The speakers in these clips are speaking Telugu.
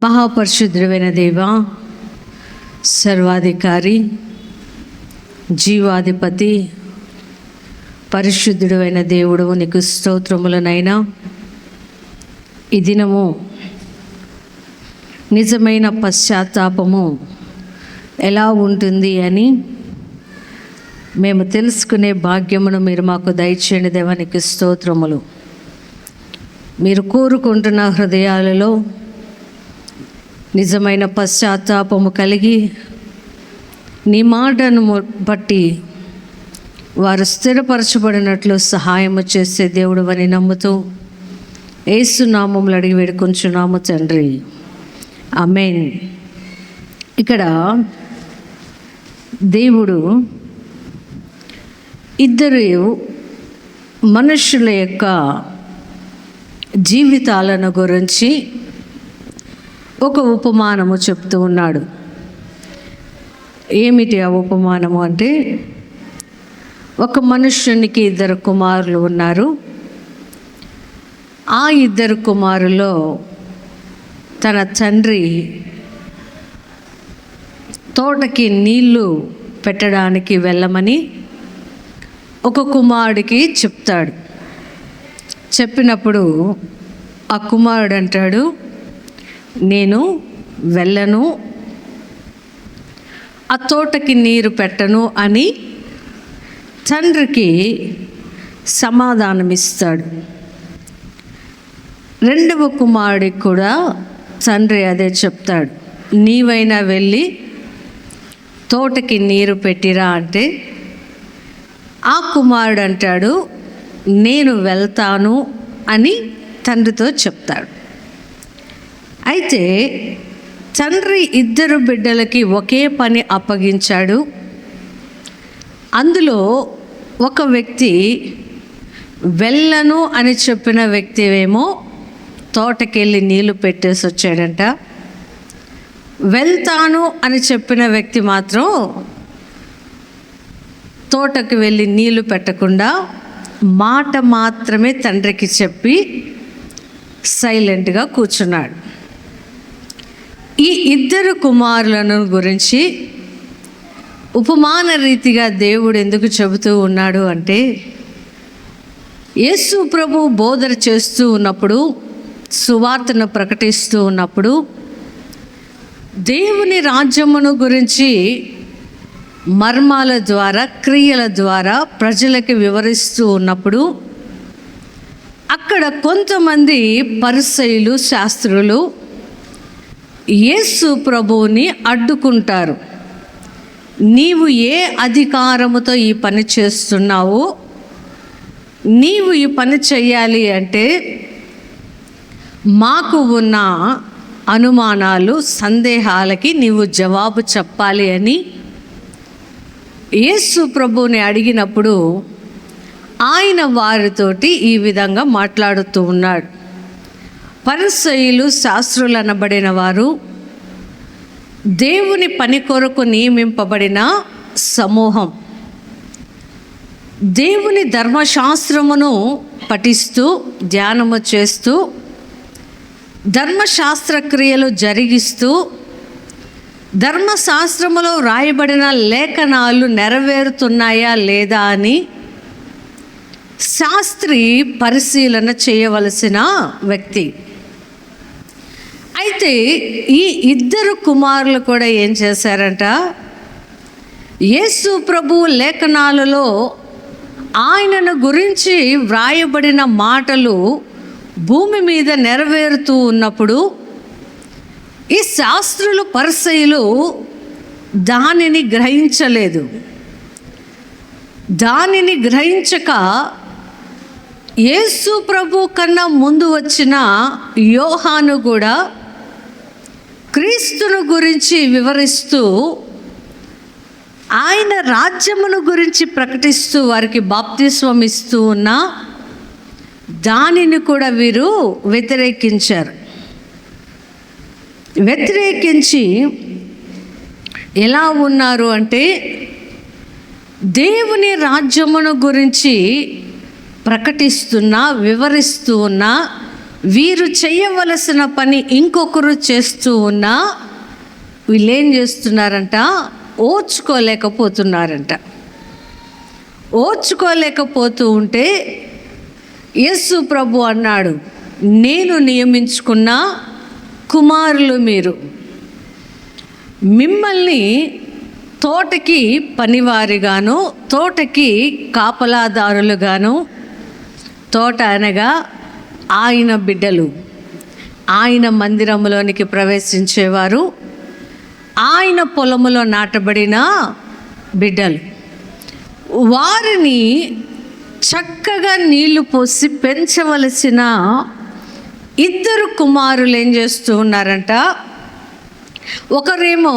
మహాపరిశుద్ధుడైన దేవా, సర్వాధికారి, జీవాధిపతి, పరిశుద్ధుడైన దేవుడు, నీకు స్తోత్రములనైనా. ఈ దినము నిజమైన పశ్చాత్తాపము ఎలా ఉంటుంది అని మేము తెలుసుకునే భాగ్యమును మీరు మాకు దయచేయండి దేవా. నీకు స్తోత్రములు. మీరు కోరుకుంటున్న హృదయాలలో నిజమైన పశ్చాత్తాపము కలిగి నీ మాటను బట్టి వారు స్థిరపరచబడినట్లు సహాయము చేసే దేవుడు అని నమ్ముతూ యేసు నామములో అడిగి వేడుకొంచున్నాము తండ్రి, ఆమేన్. ఇక్కడ దేవుడు ఇద్దరు మనుషుల యొక్క జీవితాలను గురించి ఒక ఉపమానము చెప్తూ ఉన్నాడు. ఏమిటి ఆ ఉపమానము అంటే, ఒక మనుష్యునికి ఇద్దరు కుమారులు ఉన్నారు. ఆ ఇద్దరు కుమారుల్లో తన తండ్రి తోటకి నీళ్లు పెట్టడానికి వెళ్ళమని ఒక కుమారుడికి చెప్తాడు. చెప్పినప్పుడు ఆ కుమారుడు అంటాడు, నేను వెళ్ళను, ఆ తోటకి నీరు పెట్టను అని తండ్రికి సమాధానమిస్తాడు. రెండవ కుమారుడికి కూడా తండ్రి అదే చెప్తాడు, నీవైనా వెళ్ళి తోటకి నీరు పెట్టిరా అంటే ఆ కుమారుడు అంటాడు, నేను వెళ్తాను అని తండ్రితో చెప్తాడు. అయితే తండ్రి ఇద్దరు బిడ్డలకి ఒకే పని అప్పగించాడు. అందులో ఒక వ్యక్తి వెళ్ళను అని చెప్పిన వ్యక్తి ఏమో తోటకెళ్ళి నీళ్లు పెట్టేసి వచ్చాడంట. వెళ్తాను అని చెప్పిన వ్యక్తి మాత్రం తోటకు వెళ్ళి నీళ్లు పెట్టకుండా మాట మాత్రమే తండ్రికి చెప్పి సైలెంట్గా కూర్చున్నాడు. ఈ ఇద్దరు కుమారులను గురించి ఉపమాన రీతిగా దేవుడు ఎందుకు చెబుతూ ఉన్నాడు అంటే, యేసు ప్రభు బోధన చేస్తూ ఉన్నప్పుడు, సువార్తను ప్రకటిస్తూ ఉన్నప్పుడు, దేవుని రాజ్యమును గురించి మర్మాల ద్వారా, క్రియల ద్వారా ప్రజలకు వివరిస్తూ ఉన్నప్పుడు అక్కడ కొంతమంది పరిసయ్యులు, శాస్త్రులు యేసు ప్రభువుని అడ్డుకుంటారు. నీవు ఏ అధికారముతో ఈ పని చేస్తున్నావు? నీవు ఈ పని చేయాలి అంటే మాకు ఉన్న అనుమానాలు, సందేహాలకి నీవు జవాబు చెప్పాలి అని యేసు ప్రభువుని అడిగినప్పుడు ఆయన వారితోటి ఈ విధంగా మాట్లాడుతూ ఉన్నాడు. పరిసయ్యులు, శాస్త్రులు అనబడిన వారు దేవుని పని కొరకు నియమింపబడిన సమూహం. దేవుని ధర్మశాస్త్రమును పఠిస్తూ, ధ్యానము చేస్తూ, ధర్మశాస్త్ర క్రియలు జరిగిస్తూ, ధర్మశాస్త్రములో రాయబడిన లేఖనాలు నెరవేరుతున్నాయా లేదా అని శాస్త్రి పరిశీలన చేయవలసిన వ్యక్తి. అయితే ఈ ఇద్దరు కుమారులు కూడా ఏం చేశారంట, యేసు ప్రభు లేఖనాలలో ఆయనను గురించి వ్రాయబడిన మాటలు భూమి మీద నెరవేరుతూ ఉన్నప్పుడు ఈ శాస్త్రులు, పరిసయ్యులు దానిని గ్రహించలేదు. దానిని గ్రహించక యేసు ప్రభు కన్నా ముందు వచ్చిన యోహాను కూడా క్రీస్తును గురించి వివరిస్తూ, ఆయన రాజ్యమును గురించి ప్రకటిస్తూ వారికి బాప్తిస్మం ఇస్తూ ఉన్న దానిని కూడా వీరు వ్యతిరేకించారు. వ్యతిరేకించి ఎలా ఉన్నారు అంటే, దేవుని రాజ్యమును గురించి ప్రకటిస్తున్న, వివరిస్తూ ఉన్న వీరు చేయవలసిన పని ఇంకొకరు చేస్తూ ఉన్నా వీళ్ళేం చేస్తున్నారంట, ఓర్చుకోలేకపోతున్నారంట. ఓర్చుకోలేకపోతూ ఉంటే యేసు ప్రభు అన్నాడు, నేను నియమించుకున్న కుమారులు మీరు. మిమ్మల్ని తోటకి పనివారిగాను, తోటకి కాపలాదారులుగాను, తోట అనగా ఆయన బిడ్డలు, ఆయన మందిరంలోనికి ప్రవేశించేవారు, ఆయన పొలములో నాటబడిన బిడ్డలు, వారిని చక్కగా నీళ్లు పోసి పెంచవలసిన ఇద్దరు కుమారులు ఏం చేస్తూ ఉన్నారంట, ఒకరేమో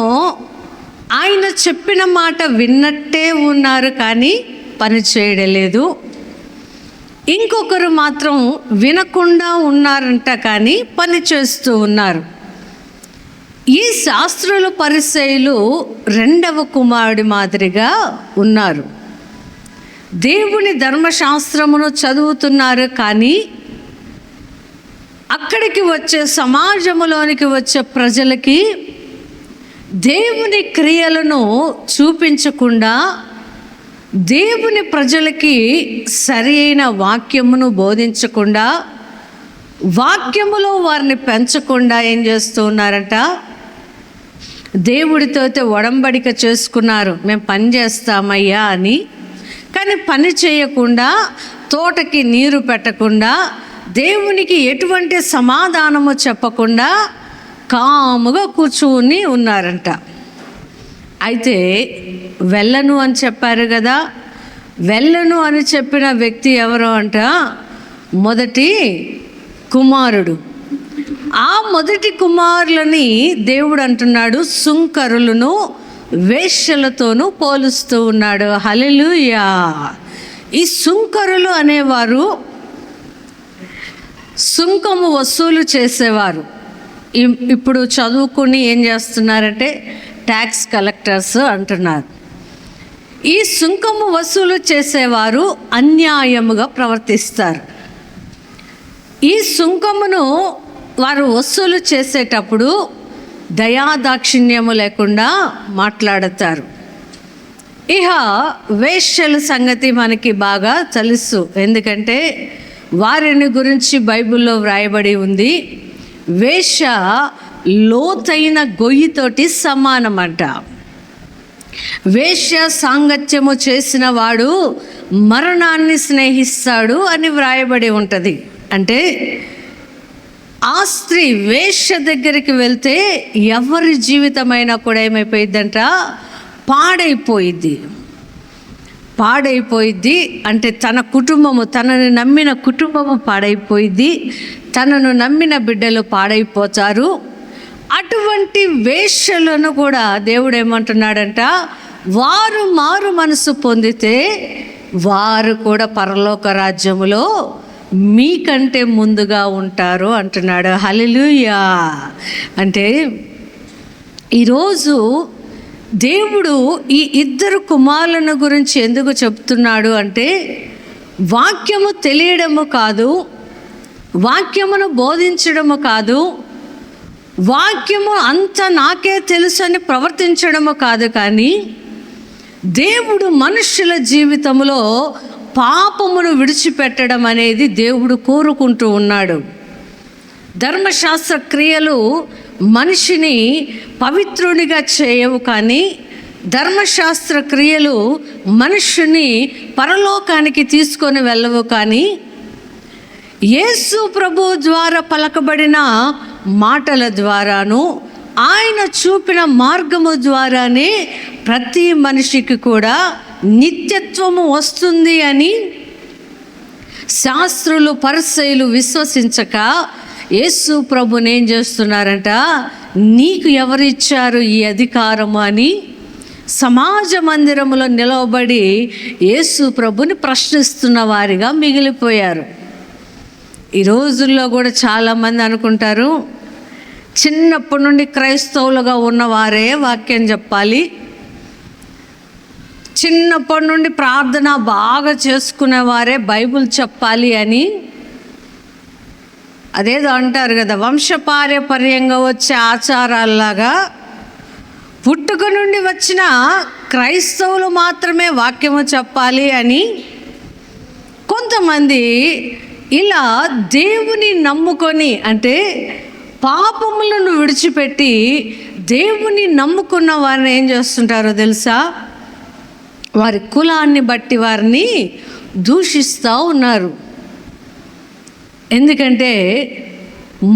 ఆయన చెప్పిన మాట విన్నట్టే ఉన్నారు కానీ పని చేయడం లేదు. ఇంకొకరు మాత్రం వినకుండా ఉన్నారంట కానీ పని చేస్తూ ఉన్నారు. ఈ శాస్త్రులు పరిసయ్యులు రెండవ కుమారుడి మాదిరిగా ఉన్నారు. దేవుని ధర్మశాస్త్రమును చదువుతున్నారు కానీ అక్కడికి వచ్చే సమాజంలోనికి వచ్చే ప్రజలకి దేవుని క్రియలను చూపించకుండా, దేవుని ప్రజలకి సరి అయిన వాక్యమును బోధించకుండా, వాక్యములో వారిని పెంచకుండా ఏం చేస్తూ ఉన్నారంట, దేవుడితో అయితే ఒడంబడిక చేసుకున్నారు, మేము పని చేస్తామయ్యా అని. కానీ పని చేయకుండా, తోటకి నీరు పెట్టకుండా, దేవునికి ఎటువంటి సమాధానము చెప్పకుండా కాముగా కూర్చుని ఉన్నారంట. అయితే వెళ్ళను అని చెప్పారు కదా, వెళ్ళను అని చెప్పిన వ్యక్తి ఎవరు అంట, మొదటి కుమారుడు. ఆ మొదటి కుమారులని దేవుడు అంటున్నాడు సుంకరులను వేశ్యలతోనూ పోలుస్తూ ఉన్నాడు. హల్లెలూయా. ఈ సుంకరులు అనేవారు సుంకము వసూలు చేసేవారు. ఇప్పుడు చదువుకుని ఏం చేస్తున్నారంటే ట్యాక్స్ కలెక్టర్స్ అంటున్నారు. ఈ సుంకము వసూలు చేసేవారు అన్యాయముగా ప్రవర్తిస్తారు. ఈ సుంకమును వారు వసూలు చేసేటప్పుడు దయాదాక్షిణ్యము లేకుండా మాట్లాడతారు. ఇహ వేశ్యల సంగతి మనకి బాగా తెలుసు, ఎందుకంటే వారిని గురించి బైబిల్లో వ్రాయబడి ఉంది. వేశ్య లోతైన గొయ్యితోటి సమానమంట. వేశ్య సాంగత్యము చేసిన వాడు మరణాన్ని స్నేహిస్తాడు అని వ్రాయబడి ఉంటుంది. అంటే ఆ స్త్రీ వేశ్య దగ్గరికి వెళ్తే ఎవరి జీవితమైనా కూడా ఏమైపోయిద్దంట, పాడైపోయిద్ది. అంటే తన కుటుంబము, తనని నమ్మిన కుటుంబము పాడైపోయిద్ది, తనను నమ్మిన బిడ్డలు పాడైపోతారు. అటువంటి వేశ్యలను కూడా దేవుడు ఏమంటున్నాడంట, వారు మారు మనసు పొందితే వారు కూడా పరలోక రాజ్యములో మీకంటే ముందుగా ఉంటారు అంటున్నాడు. హల్లెలూయా. అంటే ఈరోజు దేవుడు ఈ ఇద్దరు కుమారులను గురించి ఎందుకు చెప్తున్నాడు అంటే, వాక్యము తెలియడము కాదు, వాక్యమును బోధించడము కాదు, వాక్యము అంత నాకే తెలుసు అని ప్రవర్తించడము కాదు, కానీ దేవుడు మనుష్యుల జీవితంలో పాపమును విడిచిపెట్టడం అనేది దేవుడు కోరుకుంటూ ఉన్నాడు. ధర్మశాస్త్ర క్రియలు మనిషిని పవిత్రునిగా చేయవు, కానీ ధర్మశాస్త్ర క్రియలు మనుష్యుని పరలోకానికి తీసుకొని వెళ్ళవు. కానీ యేసు ప్రభు ద్వారా పలకబడిన మాటల ద్వారాను, ఆయన చూపిన మార్గము ద్వారానే ప్రతి మనిషికి కూడా నిత్యత్వము వస్తుంది అని శాస్త్రులు పరిసయ్యులు విశ్వసించక యేసు ప్రభుని ఏం చేస్తున్నారంట, నీకు ఎవరిచ్చారు ఈ అధికారము అని సమాజ మందిరములో నిలవబడి యేసు ప్రభుని ప్రశ్నిస్తున్న వారిగా మిగిలిపోయారు. ఈ రోజుల్లో కూడా చాలామంది అనుకుంటారు, చిన్నప్పటి నుండి క్రైస్తవులుగా ఉన్నవారే వాక్యం చెప్పాలి, చిన్నప్పటి నుండి ప్రార్థన బాగా చేసుకునేవారే బైబిల్ చెప్పాలి అని అదేదో అంటారు కదా, వంశపారంపర్యంగా వచ్చే ఆచారాల్లాగా పుట్టుక నుండి వచ్చిన క్రైస్తవులు మాత్రమే వాక్యము చెప్పాలి అని కొంతమంది ఇలా దేవుని నమ్ముకొని, అంటే పాపములను విడిచిపెట్టి దేవుని నమ్ముకున్న వారిని ఏం చేస్తుంటారో తెలుసా, వారి కులాన్ని బట్టి వారిని దూషిస్తూ ఉన్నారు. ఎందుకంటే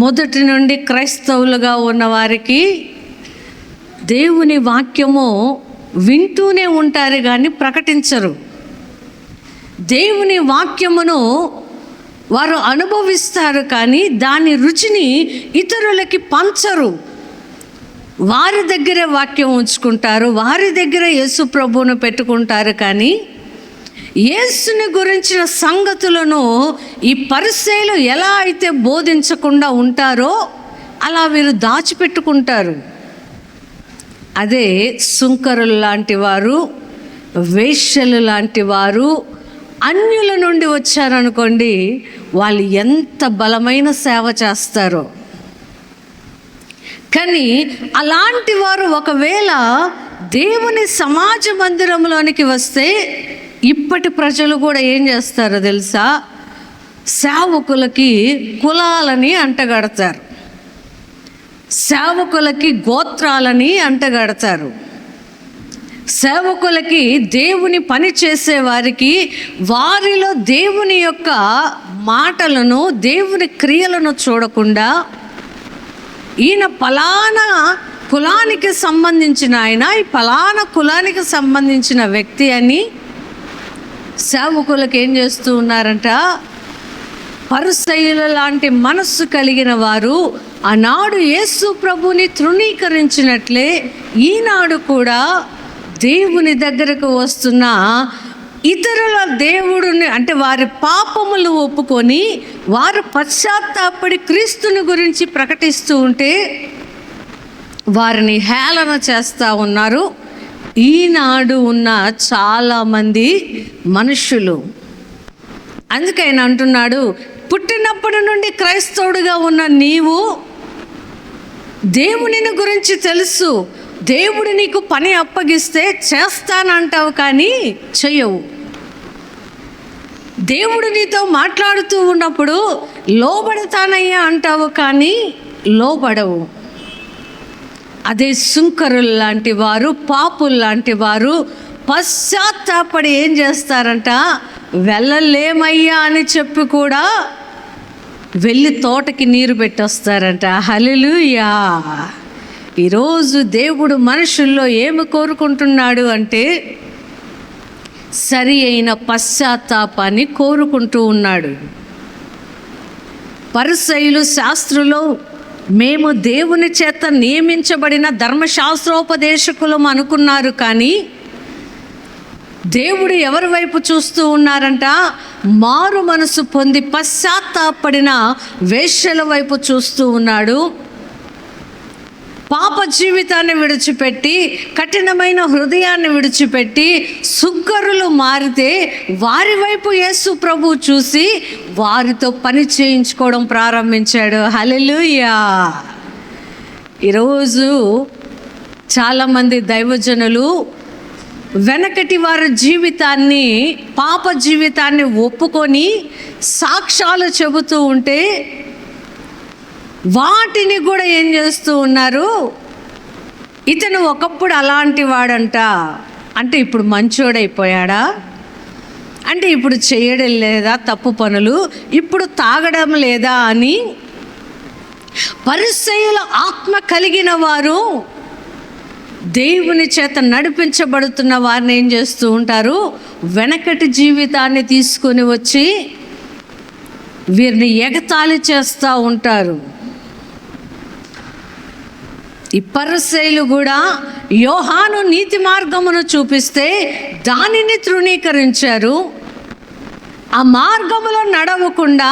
మొదటి నుండి క్రైస్తవులుగా ఉన్న వారికి దేవుని వాక్యము వింటూనే ఉంటారు కానీ ప్రకటించరు. దేవుని వాక్యమును వారు అనుభవిస్తారు కానీ దాని రుచిని ఇతరులకి పంచరు. వారి దగ్గరే వాక్యం ఉంచుకుంటారు, వారి దగ్గర యేసు ప్రభువును పెట్టుకుంటారు. కానీ యేసుని గురించిన సంగతులను ఈ పరిసయ్యులు ఎలా అయితే బోధించకుండా ఉంటారో అలా వీరు దాచిపెట్టుకుంటారు. అదే సుంకరులు లాంటి వారు, వేశ్యలు లాంటి వారు అన్యుల నుండి వచ్చారనుకోండి, వాళ్ళు ఎంత బలమైన సేవ చేస్తారో. కానీ అలాంటి వారు ఒకవేళ దేవుని సమాజ మందిరంలోనికి వస్తే ఇప్పటి ప్రజలు కూడా ఏం చేస్తారో తెలుసా, సేవకులకి కులాలని అంటగడతారు, సేవకులకి గోత్రాలని అంటగడతారు, సేవకులకి దేవుని పని చేసే వారికి వారిలో దేవుని యొక్క మాటలను, దేవుని క్రియలను చూడకుండా ఈయన ఫలానా కులానికి సంబంధించిన ఆయన, ఈ ఫలానా కులానికి సంబంధించిన వ్యక్తి అని సేవకులకు ఏం చేస్తూ ఉన్నారంట, పరిసయ్యుల లాంటి మనస్సు కలిగిన వారు ఆనాడు యేసు ప్రభుని తృణీకరించినట్లే ఈనాడు కూడా దేవుని దగ్గరకు వస్తున్న ఇతరుల దేవుడిని, అంటే వారి పాపములు ఒప్పుకొని వారు పశ్చాత్తాపడి క్రీస్తుని గురించి ప్రకటిస్తూ ఉంటే వారిని హేళన చేస్తూ ఉన్నారు ఈనాడు ఉన్న చాలామంది మనుషులు. అందుకైనా అంటున్నాడు, పుట్టినప్పటి నుండి క్రైస్తవుడిగా ఉన్న నీవు దేవునిని గురించి తెలుసు, దేవుడు నీకు పని అప్పగిస్తే చేస్తానంటావు కానీ చెయ్యవు. దేవుడు నీతో మాట్లాడుతూ ఉన్నప్పుడు లోబడతానయ్యా అంటావు కానీ లోబడవు. అదే సుంకరులు లాంటి వారు, పాపులు లాంటి వారు పశ్చాత్తాపడి ఏం చేస్తారంట, వెళ్ళలేమయ్యా అని చెప్పి కూడా వెళ్ళి తోటకి నీరు పెట్టొస్తారంట. హల్లెలూయా. ఈరోజు దేవుడు మనుషుల్లో ఏమి కోరుకుంటున్నాడు అంటే సరి అయిన పశ్చాత్తాపాన్ని కోరుకుంటూ ఉన్నాడు. పరిసయ్యులు, శాస్త్రులు మేము దేవుని చేత నియమించబడిన ధర్మశాస్త్రోపదేశకులం అనుకున్నారు. కానీ దేవుడు ఎవరి వైపు చూస్తూ ఉన్నారంట, మారు మనసు పొంది పశ్చాత్తాపడిన వేశ్యల వైపు చూస్తూ ఉన్నాడు. పాప జీవితాన్ని విడిచిపెట్టి, కఠినమైన హృదయాన్ని విడిచిపెట్టి సుంకరులు మారితే వారి వైపు యేసు ప్రభు చూసి వారితో పని చేయించుకోవడం ప్రారంభించాడు. హల్లెలూయా. ఈరోజు చాలామంది దైవజనులు వెనకటి వారి జీవితాన్ని, పాప జీవితాన్ని ఒప్పుకొని సాక్ష్యాలు చెబుతూ ఉంటే వాటిని కూడా ఏం చేస్తూ ఉన్నారు, ఇతను ఒకప్పుడు అలాంటి వాడంట, అంటే ఇప్పుడు మంచోడైపోయాడా, అంటే ఇప్పుడు చేయడం లేదా తప్పు పనులు, ఇప్పుడు తాగడం లేదా అని పరిసయ్యుల ఆత్మ కలిగిన వారు, దేవుని చేత నడిపించబడుతున్న వారిని ఏం చేస్తూ ఉంటారు, వెనకటి జీవితాన్ని తీసుకొని వచ్చి వీరిని ఎగతాళి చేస్తూ ఉంటారు. ఈ పరిసయ్యులు కూడా యోహాను నీతి మార్గమును చూపిస్తే దానిని తృణీకరించారు. ఆ మార్గములో నడవకుండా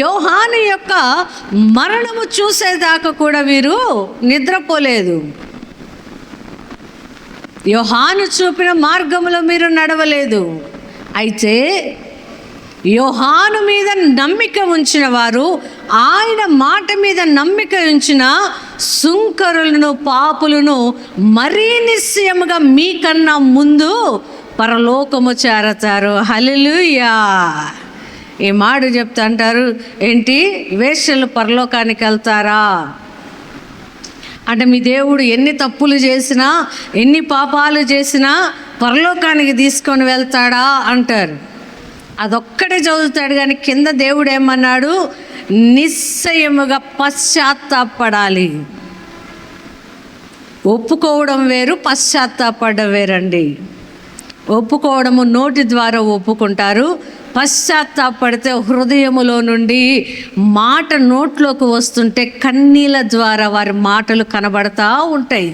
యోహాను యొక్క మరణము చూసేదాకా కూడా వీరు నిద్రపోలేదు. యోహాను చూపిన మార్గములో మీరు నడవలేదు. అయితే యోహాను మీద నమ్మిక ఉంచిన వారు, ఆయన మాట మీద నమ్మిక ఉంచిన సుంకరులను పాపులను మరీ నిశ్చయముగా మీకన్నా ముందు పరలోకము చేరతారు. హల్లెలూయా. ఈ మాట చెప్తా అంటారు, ఏంటి వేశ్యలు పరలోకానికి వెళ్తారా అంటే, మీ దేవుడు ఎన్ని తప్పులు చేసినా ఎన్ని పాపాలు చేసినా పరలోకానికి తీసుకొని వెళ్తాడా అంటారు. అదొక్కడే చదువుతాడు కానీ కింద దేవుడు ఏమన్నాడు, నిశ్చయముగా పశ్చాత్తాపడాలి. ఒప్పుకోవడం వేరు, పశ్చాత్తాపడడం వేరండి. ఒప్పుకోవడము నోటి ద్వారా ఒప్పుకుంటారు, పశ్చాత్తాపడితే హృదయములో నుండి మాట నోట్లోకి వస్తుంటే కన్నీళ్ళ ద్వారా వారి మాటలు కనబడతా ఉంటాయి.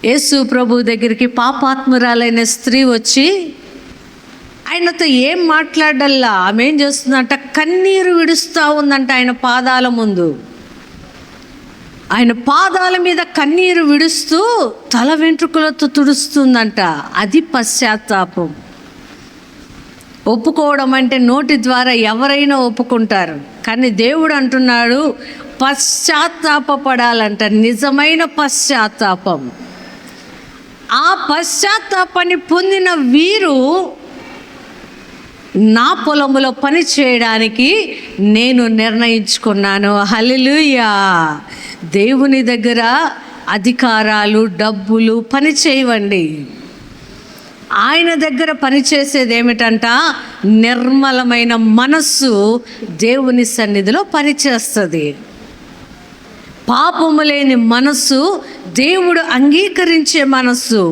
యేసు ప్రభు దగ్గరికి పాపాత్మురాలైన స్త్రీ వచ్చి ఆయనతో ఏం మాట్లాడల్లా, ఆమె ఏం చేస్తుందంట, కన్నీరు విడుస్తూ ఉందంట ఆయన పాదాల ముందు. ఆయన పాదాల మీద కన్నీరు విడుస్తూ తల వెంట్రుకలతో తుడుస్తుందంట. అది పశ్చాత్తాపం. ఒప్పుకోవడం అంటే నోటి ద్వారా ఎవరైనా ఒప్పుకుంటారు, కానీ దేవుడు అంటున్నాడు పశ్చాత్తాపడాలంట. నిజమైన పశ్చాత్తాపం. ఆ పశ్చాత్తాపాన్ని పొందిన వీరు నా పొలములో పని చేయడానికి నేను నిర్ణయించుకున్నాను. హల్లెలూయా. దేవుని దగ్గర అధికారాలు, డబ్బులు పని చేయవండి. ఆయన దగ్గర పనిచేసేది ఏమిటంట, నిర్మలమైన మనస్సు దేవుని సన్నిధిలో పనిచేస్తుంది. పాపము లేని మనస్సు దేవుడు అంగీకరించే మనస్సు.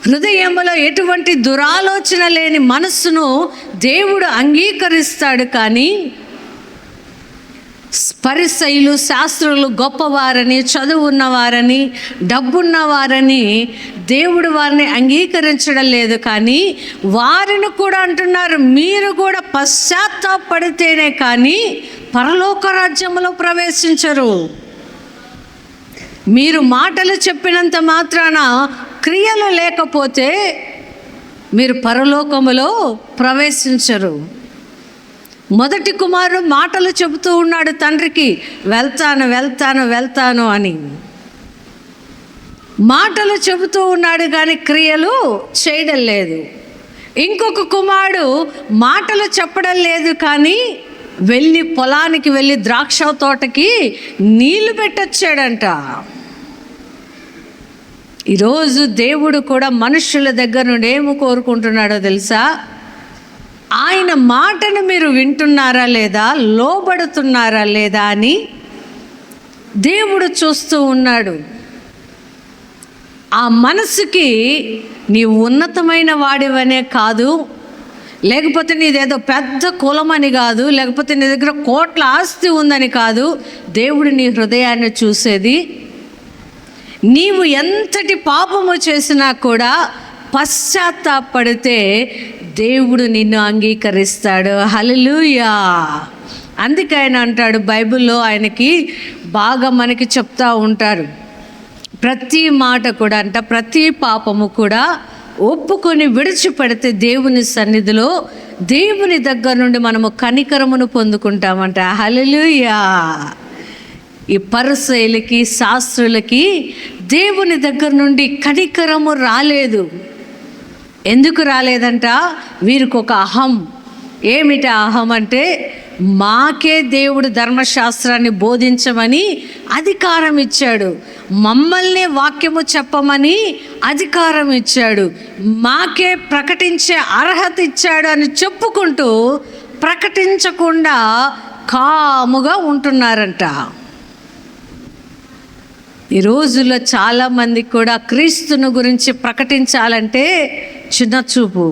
హృదయంలో ఎటువంటి దురాలోచన లేని మనస్సును దేవుడు అంగీకరిస్తాడు. కానీ పరిసయ్యులు, శాస్త్రులు గొప్పవారని, చదువున్నవారని, డబ్బున్నవారని దేవుడు వారిని అంగీకరించడం లేదు. కానీ వారిని కూడా అంటున్నారు, మీరు కూడా పశ్చాత్తాపడితేనే కానీ పరలోక రాజ్యంలో ప్రవేశించరు. మీరు మాటలు చెప్పినంత మాత్రాన క్రియలు లేకపోతే మీరు పరలోకములో ప్రవేశించరు. మొదటి కుమారుడు మాటలు చెబుతూ ఉన్నాడు తండ్రికి, వెళ్తాను వెళ్తాను వెళ్తాను అని. మాటలు చెబుతూ ఉన్నాడు కానీ క్రియలు చేయడం లేదు. ఇంకొక కుమారుడు మాటలు చెప్పడం లేదు కానీ వెళ్ళి పొలానికి వెళ్ళి ద్రాక్ష తోటకి నీళ్లు పెట్టొచ్చాడంట. ఈరోజు దేవుడు కూడా మనుషుల దగ్గర నుండి ఏమి కోరుకుంటున్నాడో తెలుసా? ఆయన మాటను మీరు వింటున్నారా లేదా, లోబడుతున్నారా లేదా అని దేవుడు చూస్తూ ఉన్నాడు. ఆ మనసుకి నీవు ఉన్నతమైన వాడివనే కాదు, లేకపోతే నీదేదో పెద్ద కులమని కాదు, లేకపోతే నీ దగ్గర కోట్ల ఆస్తి ఉందని కాదు. దేవుడు నీ హృదయాన్ని చూసేది నీవు ఎంతటి పాపము చేసినా కూడా పశ్చాత్తాపడితే దేవుడు నిన్ను అంగీకరిస్తాడు. హల్లెలూయా. అందుకే ఆయన అంటాడు, బైబిల్లో ఆయనకి బాగా మనకి చెప్తా ఉంటారు, ప్రతి మాట కూడా అంట, ప్రతి పాపము కూడా ఒప్పుకొని విడిచిపెడితే దేవుని సన్నిధిలో దేవుని దగ్గర నుండి మనము కనికరమును పొందుకుంటామంట. హల్లెలూయా. ఈ పరిసయ్యులకి, శాస్త్రులకి దేవుని దగ్గర నుండి కనికరము రాలేదు. ఎందుకు రాలేదంట? వీరికి ఒక అహం. ఏమిటి అహం అంటే, మాకే దేవుడు ధర్మశాస్త్రాన్ని బోధించమని అధికారం ఇచ్చాడు, మమ్మల్ని వాక్యము చెప్పమని అధికారం ఇచ్చాడు, మాకే ప్రకటించే అర్హత ఇచ్చాడు అని చెప్పుకుంటూ ప్రకటించకుండా కాముగా ఉంటున్నారంట. ఈ రోజుల్లో చాలామంది కూడా క్రీస్తుని గురించి ప్రకటించాలంటే చిన్న చూపు.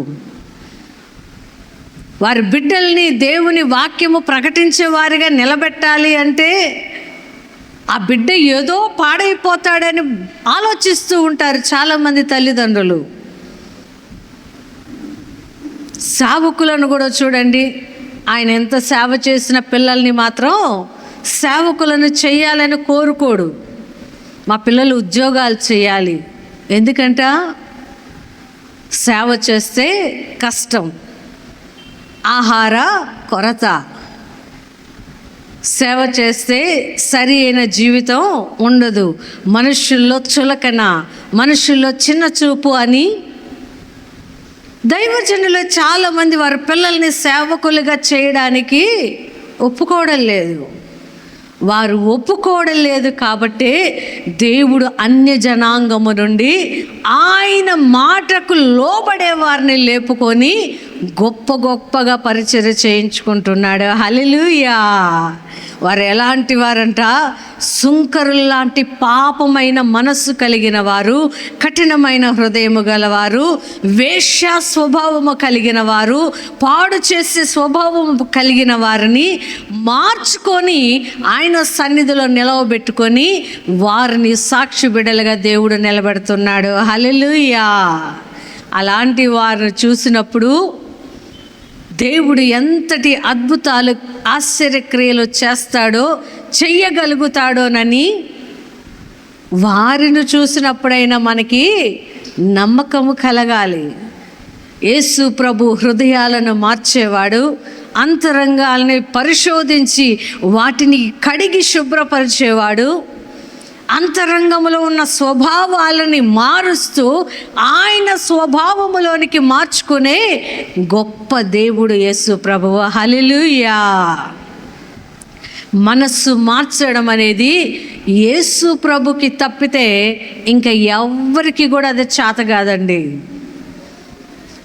వారి బిడ్డల్ని దేవుని వాక్యము ప్రకటించే వారిగా నిలబెట్టాలి అంటే ఆ బిడ్డ ఏదో పాడైపోతాడని ఆలోచిస్తూ ఉంటారు చాలామంది తల్లిదండ్రులు. సేవకులను కూడా చూడండి, ఆయన ఎంత సేవ చేసిన పిల్లల్ని మాత్రం సేవకులను చెయ్యాలని కోరుకోడు. మా పిల్లలు ఉద్యోగాలు చేయాలి. ఎందుకంట సేవ చేస్తే కష్టం, ఆహార కొరత, సేవ చేస్తే సరి అయిన జీవితం ఉండదు, మనుషుల్లో చులకన, మనుషుల్లో చిన్న చూపు అని దైవజనులు చాలామంది వారి పిల్లల్ని సేవకులుగా చేయడానికి ఒప్పుకోవడం లేదు. వారు ఒప్పుకోవడం లేదు కాబట్టే దేవుడు అన్య జనాంగము నుండి ఆయన మాటకు లోబడే వారిని లేపుకొని గొప్పగా పరిచర్య చేయించుకుంటున్నాడు. హల్లెలూయా. వారు ఎలాంటి వారంట? సుంకరుల్లాంటి పాపమైన మనస్సు కలిగిన వారు, కఠినమైన హృదయము గలవారు, వేశ్య స్వభావము కలిగిన వారు, పాడు చేసే స్వభావము కలిగిన వారిని మార్చుకొని ఆయన సన్నిధిలో నిలవబెట్టుకొని వారిని సాక్షి బిడ్డలుగా దేవుడు నిలబెడుతున్నాడు. హల్లెలూయా. అలాంటి వారిని చూసినప్పుడు దేవుడు ఎంతటి అద్భుతాలు, ఆశ్చర్యక్రియలు చేస్తాడో, చెయ్యగలుగుతాడోనని వారిని చూసినప్పుడైనా మనకి నమ్మకము కలగాలి. యేసు ప్రభు హృదయాలను మార్చేవాడు, అంతరంగాల్ని పరిశోధించి వాటిని కడిగి శుభ్రపరిచేవాడు, అంతరంగంలో ఉన్న స్వభావాలని మారుస్తూ ఆయన స్వభావములోనికి మార్చుకునే గొప్ప దేవుడు యేసు ప్రభువు. హల్లెలూయా. మనస్సు మార్చడం అనేది యేసు ప్రభుకి తప్పితే ఇంకా ఎవ్వరికి కూడా అది చేత కాదండి.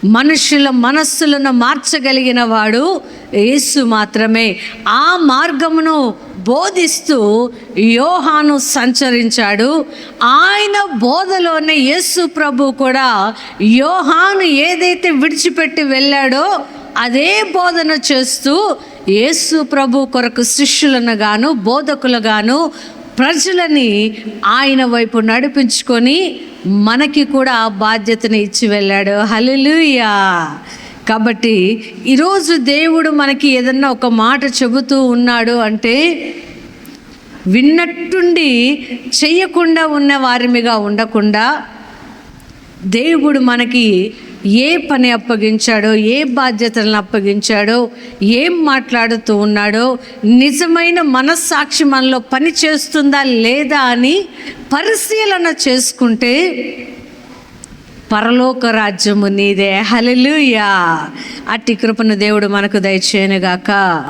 మనుషుల మనస్సులను మార్చగలిగిన వాడు యేసు మాత్రమే. ఆ మార్గమును బోధిస్తూ యోహాను సంచరించాడు. ఆయన బోధలోనే యేసు ప్రభు కూడా యోహాను ఏదైతే విడిచిపెట్టి వెళ్ళాడో అదే బోధన చేస్తూ యేసు ప్రభు కొరకు శిష్యులను గాను, బోధకులు గాను, ప్రజలని ఆయన వైపు నడిపించుకొని మనకి కూడా ఆ బాధ్యతను ఇచ్చి వెళ్ళాడు. హల్లెలూయా. కాబట్టి ఈరోజు దేవుడు మనకి ఏదన్నా ఒక మాట చెబుతూ ఉన్నాడు అంటే విన్నట్టుండి చెయ్యకుండా ఉన్న వారిమిగా ఉండకుండా దేవుడు మనకి ఏ పని అప్పగించాడో, ఏ బాధ్యతలను అప్పగించాడో, ఏం మాట్లాడుతూ ఉన్నాడో, నిజమైన మనస్సాక్షి మనలో పని చేస్తుందా లేదా అని పరిశీలన చేసుకుంటే పరలోక రాజ్యము నీదే. హల్లెలూయా. అట్టి కృపను దేవుడు మనకు దయచేయనుగాక.